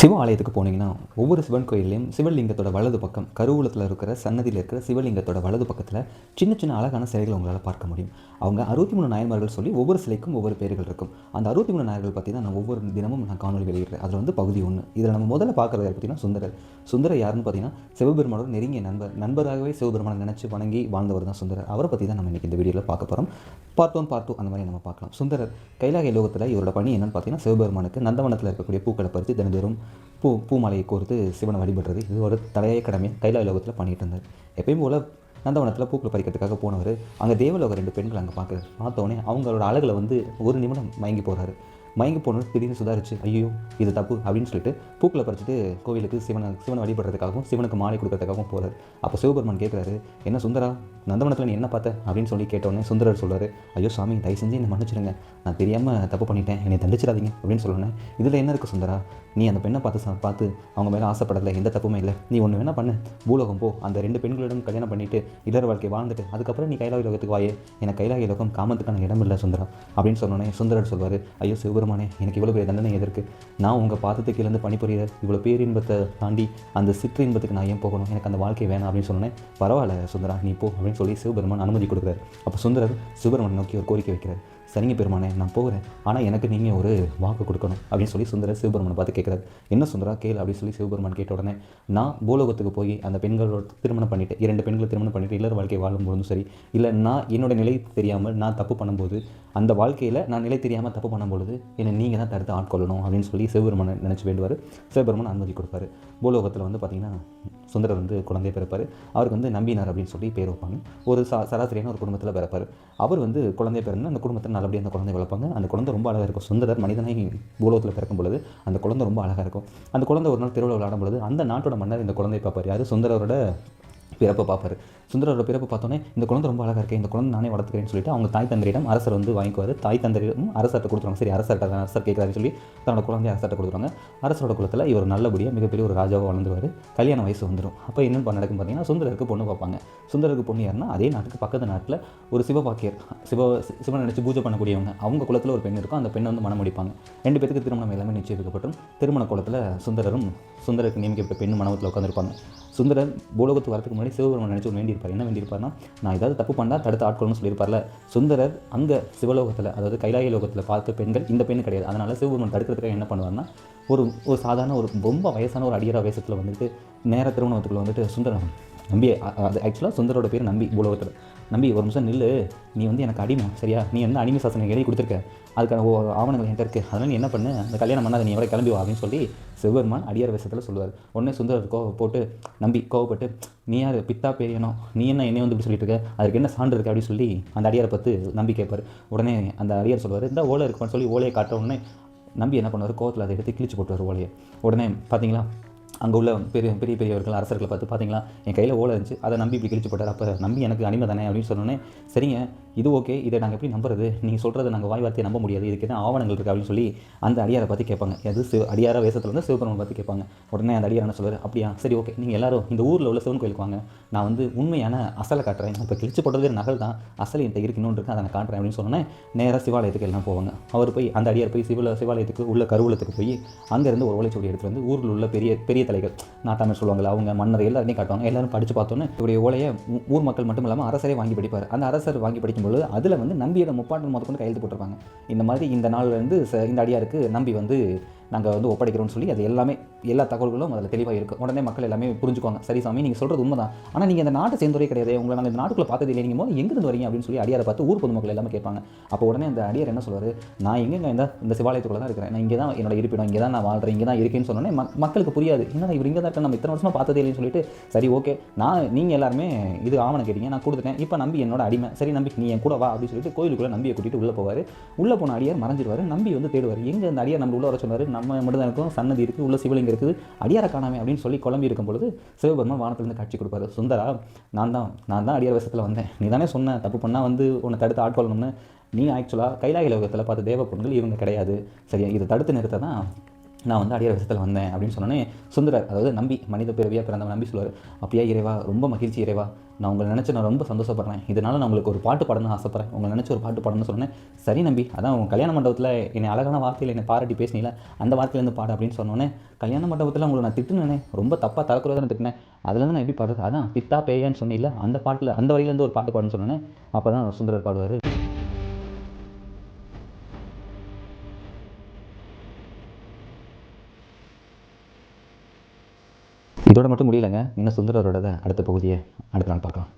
சிவ ஆலயத்துக்கு போனீங்கன்னா ஒவ்வொரு சிவன் கோயிலையும் சிவலிங்கத்தோட வலது பக்கம் கருவூலத்தில் இருக்கிற சன்னதியில் இருக்கிற சிவலிங்கத்தோட வலது பக்கத்தில் சின்ன சின்ன அழகான சிலைகளை உங்களால் பார்க்க முடியும். அவங்க 63 நாயன்மார்கள் சொல்லி ஒவ்வொரு சிலைக்கும் ஒவ்வொரு பேர்கள் இருக்கும். அந்த 63 நாயர்கள் பற்றி தான் நான் ஒவ்வொரு தினமும் காணொலி வெளியிடுறேன். அதில் வந்து பகுதி 1. இதில் நம்ம முதல்ல பார்க்குறது பார்த்தீங்கன்னா சுந்தரர். சுந்தரர் யாருன்னு பார்த்தீங்கன்னா சிவபெருமானோட நெருங்கிய நண்பராகவே சிவபெருமானை நினச்சி வணங்கி வாழ்ந்தவர் தான் சுந்தரர். அவரை பற்றி தான் நம்ம இன்றைக்கி இந்த வீடியோவில் பார்க்க போகிறோம். பார்ட் 1 பார்ட் 2 அந்த மாதிரி நம்ம பார்க்கலாம். சுந்தரர் கைலாய லோகத்தில் இவரோட பணி என்னன்னு பார்த்தீங்கன்னா சிவபெருமானுக்கு நந்தவனத்தில் இருக்கக்கூடிய பூக்களை பறித்து தினந்தோறும் பூமாலையை கோர்த்து சிவனை வழிபடுறது இது ஒரு தலையாய கடமை கைலாய லோகத்தில் பண்ணிகிட்டு இருந்தார். எப்பயும் போல் நந்தவனத்தில் பூக்களை பறிக்கிறதுக்காக போனவர் அங்கே தேவலோக 2 பெண்கள் அங்கே பார்த்தோன்னே அவங்களோட அழகில் வந்து ஒரு நிமிடம் மயங்கி போகிறாரு. மயங்கி போனது திடீர்னு சுதாரிச்சு ஐயோ இது தப்பு அப்படின்னு சொல்லிட்டு பூக்களை பறிச்சுட்டு கோவிலுக்கு சிவனை வழிபடுறதுக்காகவும் சிவனுக்கு மாலை கொடுக்கறதுக்காகவும் போகிறார். அப்போ சிவபெருமான் கேட்குறாரு, என்ன சுந்தரா நந்தவனத்தில் நீ என்ன பார்த்த அப்படின்னு சொல்லி கேட்டோன்னே சுந்தரர் சொல்கிறார், ஐயோ சாமி தயவு செஞ்சு என்னை மன்னிச்சிடுங்க, நான் தெரியாமல் தப்பு பண்ணிட்டேன், என்னை தண்டிச்சிடாதீங்க அப்படின்னு சொல்லணும். இதில் என்ன இருக்குது சுந்தரா, நீ அந்த பெண்ணை பார்த்து அவங்க மேலே ஆசைப்படலை, எந்த தப்புமே இல்லை, நீ ஒன்று வேணா பண்ணு, பூலோகம் போ, அந்த 2 பெண்களிடம் கல்யாணம் பண்ணிவிட்டு இல்லற வாழ்க்கை வாழ்ந்துட்டு அதுக்கப்புறம் நீ கைலாய லோகத்துக்கு வாயே, எனக்கு கைலாய லோகம் காமத்துக்கான இடம் இல்லை சுந்தரா அப்படின்னு சொன்னோன்னே சுந்தரர் சொல்வார், ஐயோ சிவபெருமானே எனக்கு இவ்வளோ பெரிய தண்டனை எதற்கு, நான் உங்கள் பாதத்துக்கு இருந்து பணிபுரியிற இவ்வளோ பேரின்பத்தை தாண்டி அந்த சிற்றின்பத்துக்கு நான் ஏன் போகணும், எனக்கு அந்த வாழ்க்கை வேணாம் அப்படின்னு சொன்னேன். பரவாயில்ல சுந்தரா நீ போ அப்படின்னு சொல்லி சிவபெருமான் அனுமதி கொடுக்குறாரு. அப்போ சுந்தரர் சிவபெருமான் நோக்கி ஒரு கோரிக்கை வைக்கிறார், சரிங்க பெருமானே நான் போகிறேன், ஆனால் எனக்கு நீங்கள் ஒரு வாக்கு கொடுக்கணும் அப்படின்னு சொல்லி சுந்தரர் சிவபெருமானை பார்த்து கேட்குறாரு. என்ன சுந்தரா கேள் அப்படின்னு சொல்லி சிவபெருமான் கேட்ட உடனே, நான் பூலோகத்துக்கு போய் அந்த பெண்களோட திருமணம் பண்ணிவிட்டு 2 பெண்களை திருமணம் பண்ணிவிட்டு இல்லற வாழ்க்கை வாழும்போதும் சரி, இல்லை நான் என்னோட நிலை தெரியாமல் நான் தப்பு பண்ணும்போது அந்த வாழ்க்கையில் நான் நிலை தெரியாமல் தப்பு பண்ணும்பொழுது என்னை நீங்கள் தான் தடுத்து ஆட்கொள்ளணும் அப்படின்னு சொல்லி சிவபெருமானை நினச்சி வேண்டுவார். சிவபெருமான் அனுமதி கொடுப்பார். பூலோகத்தில் வந்து பார்த்திங்கன்னா சுந்தரர் வந்து குழந்தை பிறப்பார். அவருக்கு வந்து நம்பினார் அப்படின்னு சொல்லி பேர் வைப்பாங்க. ஒரு சராசரியான ஒரு குடும்பத்தில் பிறப்பார். அவர் வந்து குழந்தை பிறந்து அந்த குடும்பத்தில் நல்லபடியாக அந்த குழந்தை வளர்ப்பாங்க. அந்த குழந்தை ரொம்ப அழகாக இருக்கும். சுந்தரர் மனிதனை பூலோகத்தில் பிறக்கும் பொழுது அந்த குழந்தை ரொம்ப அழகாக இருக்கும். அந்த குழந்தை ஒரு நாள் திருவிழா விளையாடும் பொழுது அந்த நாட்டோட மன்னர் இந்த குழந்தை பார்ப்பார். யார்? சுந்தரரோட பிறப்பை பார்ப்பார். சுந்தரோட பிறப்பு பார்த்தோன்னே இந்த குழந்தை ரொம்ப அழகாக இருக்குது, இந்த குழந்தை நானே வளர்த்துக்கிறேன்னு சொல்லிட்டு அவங்க தாய் தந்தரிடம் அரசர் வந்து வாங்கிக்குவார். தாய் தந்தரிடம் அரசர்கிட்ட கொடுத்துருவாங்க. சரி அரசர் கேட்குறாருன்னு சொல்லி தன்னோட குழந்தைய அரசர்கிட்ட கொடுத்துருவாங்க. அரசரோட குலத்தில் இவர் நல்லபடியாக மிகப்பெரிய ஒரு ராஜாவாக வளர்ந்துருவார். கல்யாண வயசு வந்துடும். அப்போ என்னென்னு நடக்கும் பார்த்தீங்கன்னா சுந்தரருக்கு பொண்ணு பார்ப்பாங்க. சுந்தரருக்கு பொண்ணு யாருன்னா அதே நாட்டுக்கு பக்கத்து நாட்டில் ஒரு சிவபாக்கியர் சிவனை நினச்சி பூஜை பண்ணக்கூடியவங்க, அவங்க குலத்தில் ஒரு பெண் இருக்கும். அந்த பெண்ணை வந்து மனம் முடிப்பாங்க. 2 பேருக்கு திருமணம் எல்லாமே நிச்சயிக்கப்பட்டும் திருமண குலத்தில் சுந்தரருக்கு நியமிக்கப்பட்ட பெண்ணு மனவத்தில் உட்காந்துருப்பாங்க. சுந்தரர் பூலோகத்துக்கு வரதுக்கு முன்னாடி சிவபெருமான் நினச்சி ஒன்று வேண்டியிருப்பார். என்ன வேண்டியிருப்பார்னா, நான் ஏதாவது தப்பு பண்ணால் தடுத்து ஆட்கொள்ளணும்னு சொல்லியிருப்பார்ல. சுந்தரர் அங்கே சிவலோகத்தில் அதாவது கைலாய லோகத்தில் பார்த்த பெண்கள் இந்த பெண்ணு கிடையாது. அதனால் சிவபெருமான் தடுக்கிறதுக்காக என்ன பண்ணுவார்னா, ஒரு சாதாரண ஒரு ரொம்ப வயசான ஒரு அடியார வயசத்தில் வந்துட்டு நேர திருமணத்துக்குள்ளே வந்துட்டு சுந்தரம் நம்பி, அது ஆக்சுவலாக சுந்தரோட பேர் நம்பி. பூலோகத்தில் நம்பி ஒரு நிமிஷம் நில்லு, நீ வந்து எனக்கு அடிமை சரியா, நீ என்ன அடிமை சாசனம் எழுதி கொடுத்துருக்க, அதுக்கான ஆவணங்கள் என்கிட்ட இருக்குது, அதனால் நீ என்ன பண்ணு, அந்த கல்யாணம் பண்ணாத நீ எவ்வளோ கிளம்பி வா அப்படின்னு சொல்லி சிவபெருமான் அடியார் வேஷத்தில் சொல்லுவார். உடனே சுந்தரர் கோவப்பட்டு நீ யார் பித்தா பேரியனோ, நீ என்னை வந்து இப்படி சொல்லிட்டு இருக்க, அதுக்கு என்ன சான்று இருக்குது அப்படின்னு சொல்லி அந்த அடியாரை பார்த்து நம்பி கேட்பார். உடனே அந்த அடியார் சொல்வார், இந்த ஓலை இருக்குன்னு சொல்லி ஓலையை காட்ட உடனே நம்பி என்ன பண்ணுவார், கோவத்தில் அதை எடுத்து கிழிச்சு போட்டுவார் ஓலையை. உடனே பார்த்தீங்களா அங்கே உள்ள பெரியவர்கள் அரசர்களை பார்த்து, பார்த்தீங்களா என் கையில் ஓலை இருந்துச்சு, அதை நம்பி இப்படி கிழிச்சு போட்டார், அப்போ நம்பி எனக்கு அடிமை தானே அப்படின்னு சொன்னோன்னே, சரிங்க இது ஓகே, இதை நாங்கள் எப்படி நம்புறது, நீங்கள் சொல்கிறத நாங்கள் வாய் வார்த்தையை நம்ப முடியாது, இதுக்கு என்ன ஆவணங்கள் இருக்குது அப்படின்னு சொல்லி அந்த அடியாரை பார்த்து கேட்பாங்க. அது அடியார வேஷத்தில் வந்து சிவபெருமான் பார்த்து கேட்பாங்க. உடனே அந்த அடியார் என்ன சொல்வார், அப்படியா சரி ஓகே, நீங்கள் எல்லாரும் இந்த ஊரில் உள்ள சிவன் கோயிலுக்கு வாங்க, நான் வந்து உண்மையான அசலை காட்டுறேன், இப்போ கிழிச்சு போட்டது நகல் தான், அசல் என்கிட்ட இருக்கணும்னு இருக்கு, அதை நான் காட்டுறேன் அப்படின்னு சொன்னோன்னே நேராக சிவாலயத்துக்கு எல்லாம் போவாங்க. அவர் போய் அந்த அடியார் போய் சிவாலயத்துக்கு உள்ள கருவூலத்துக்கு போய் அங்கேருந்து ஒரு ஓலைச்சுவடி எடுத்துகிட்டு வந்து ஊரில் உள்ள பெரிய தலைகள் நாட்டாமல் சொல்லுவாங்களா அவங்க மன்னர் எல்லாருமே காட்டுவாங்க. எல்லாரும் படித்து பார்த்தோன்னே இவருடைய ஓலையை ஊர் மக்கள் மட்டும் இல்லாமல் அரசரே வாங்கி படிப்பார். அந்த அரசர் வாங்கி படிக்கும்போது அதில் வந்து நம்பியோட முப்பாட்டன் முதற்கொண்டு கையெழுத்து போட்டிருப்பாங்க. இந்த மாதிரி இந்த நாள்லேருந்து இந்த அடியாருக்கு நம்பி வந்து நாங்கள் வந்து ஒப்படைக்கிறோம்னு சொல்லி அது எல்லாமே எல்லா தகவல்களும் அதில் தெளிவாக இருக்கும். உடனே மக்கள் எல்லாமே புரிஞ்சுக்குவாங்க, சரி சாமி நீங்கள் சொல்கிறது உண்மை தான், ஆனால் நீங்கள் இந்த நாட்டை சேர்ந்தவரே கிடையாது, உங்களை நாங்கள் இந்த நாட்டுக்குள்ளே பார்த்தது இல்லை, நீங்கள் போது எங்கேருந்து வரீங்க அப்படின்னு சொல்லி அடியாரை பார்த்து ஊர் பொதுமக்கள் எல்லாமே கேட்பாங்க. அப்போ உடனே அந்த அடியார் என்ன சொல்வார், நான் எங்கேங்க இந்த சிவாலயத்துக்குள்ள தான் இருக்கிறேன், நான் இங்கே தான் என்னோட இருப்பிடம், இங்கே தான் நான் வாழ்கிறேன், இங்கே தான் இருக்கேன்னு சொன்னோன்னே மக்களுக்கு புரியாது, என்ன இவர் இங்கே தான் இருக்க, நம்ம இத்தனை வருஷமாக பார்த்ததே இல்லைன்னு சொல்லிட்டு, சரி ஓகே நீங்கள் எல்லாருமே இது ஆவணம் கேட்டீங்க, நான் கொடுத்துட்டேன், இப்போ நம்பி என்னோட அடிமை, சரி நம்பி நீ என் கூட வா அப்படின்னு சொல்லிட்டு கோயிலுக்குள்ளே நம்பியை கூட்டிகிட்டு உள்ளே போவார். உள்ளே போன அடியார் மறைஞ்சிடுவார். நம்பி வந்து தேடுவார், எங்கே அந்த அடியார் நம்ம உள்ள வர சொன்னார், நம்ம மட்டும் தான் இருக்கும், சன்னதி இருக்குது, உள்ள சிவலிங்கம் இருக்குது, அடியாரை காணாமே அப்படின்னு சொல்லி குழம்பி இருக்கும் பொழுது சிவபெருமான் வானத்திலிருந்து காட்சி கொடுப்பாரு. சுந்தரா நான் தான் அடியார் வேஷத்தில் வந்தேன், நீ தானே சொன்ன தப்பு பண்ணால் வந்து உன்னை தடுத்து ஆட்கொள்ளணும்னு, நீ ஆக்சுவலாக கைலாய லோகத்தில் பார்த்த தேவ பொண்கள் இவங்க கிடையாது சரியா, இதை தடுத்து நிறுத்த தான் நான் வந்து அடியார் விஷயத்தில் வந்தேன் அப்படின்னு சொன்னோன்னே சுந்தரர், அதாவது நம்பி, மனித பிறவியாக பிறந்தவன் நம்பி சொல்லுவார், அப்படியா இறைவா, ரொம்ப மகிழ்ச்சி இறைவா, நான் உங்களை நினச்சி நான் ரொம்ப சந்தோஷப்படுறேன், இதனால் நான் உங்களுக்கு ஒரு பாட்டு பாடணும்னு ஆசைப்பட்றேன், உங்களை நினச்சி ஒரு பாட்டு பாடணும்னு சொன்னேன். சரி நம்பி, அதான் உங்கள் கல்யாண மண்டபத்தில் என்னை அழகான வார்த்தையில் என்னை பாராட்டி பேசினீங்களா, அந்த வார்த்தையிலேருந்து பாடு அப்படின்னு சொன்னோன்னே, கல்யாண மண்டபத்தில் உங்களை நான் திட்டுனேனே, ரொம்ப தப்பாக தரக்குறதான திட்டினேன், அதுலேருந்து நான் எப்படி பாடுறது, அதான் பித்தா பேயான்னு சொன்னீங்களா, அந்த பாட்டில் அந்த வரியிலேருந்து ஒரு பாட்டு பாடுன்னு சொன்னோன்னே, அப்போ தான் சுந்தரர் பாடுவார். இதோட மட்டும் முடியலைங்க, இன்னும் சுந்தரரோட அடுத்த பகுதியை அடுத்த நாள் பார்க்கலாம்.